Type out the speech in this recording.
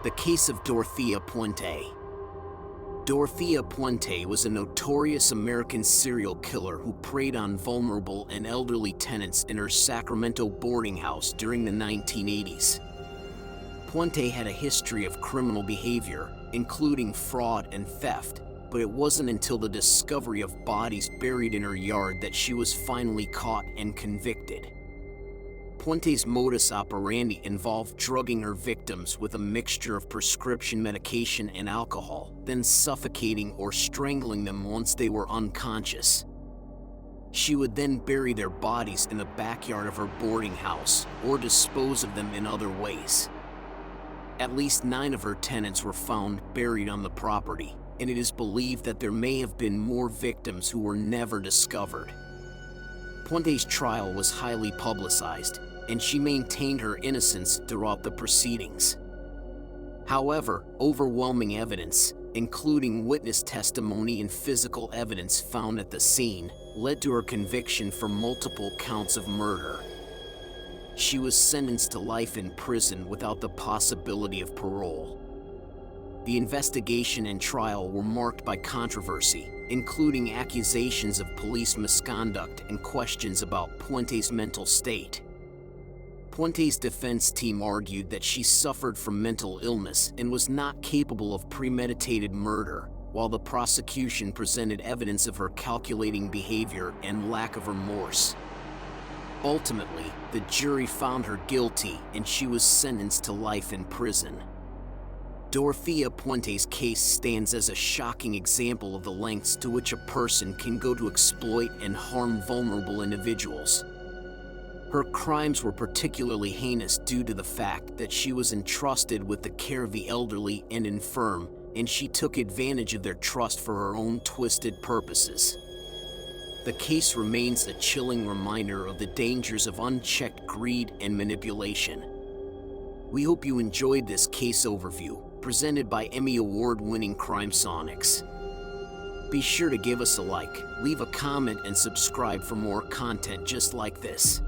The case of Dorothea Puente. Dorothea Puente was a notorious American serial killer who preyed on vulnerable and elderly tenants in her Sacramento boarding house during the 1980s. Puente had a history of criminal behavior, including fraud and theft, but it wasn't until the discovery of bodies buried in her yard that she was finally caught and convicted. Puente's modus operandi involved drugging her victims with a mixture of prescription medication and alcohol, then suffocating or strangling them once they were unconscious. She would then bury their bodies in the backyard of her boarding house or dispose of them in other ways. At least 9 of her tenants were found buried on the property, and it is believed that there may have been more victims who were never discovered. Puente's trial was highly publicized, and she maintained her innocence throughout the proceedings. However, overwhelming evidence, including witness testimony and physical evidence found at the scene, led to her conviction for multiple counts of murder. She was sentenced to life in prison without the possibility of parole. The investigation and trial were marked by controversy, including accusations of police misconduct and questions about Puente's mental state. Puente's defense team argued that she suffered from mental illness and was not capable of premeditated murder, while the prosecution presented evidence of her calculating behavior and lack of remorse. Ultimately, the jury found her guilty and she was sentenced to life in prison. Dorothea Puente's case stands as a shocking example of the lengths to which a person can go to exploit and harm vulnerable individuals. Her crimes were particularly heinous due to the fact that she was entrusted with the care of the elderly and infirm, and she took advantage of their trust for her own twisted purposes. The case remains a chilling reminder of the dangers of unchecked greed and manipulation. We hope you enjoyed this case overview, presented by Emmy Award-winning Crimesonics. Be sure to give us a like, leave a comment, and subscribe for more content just like this.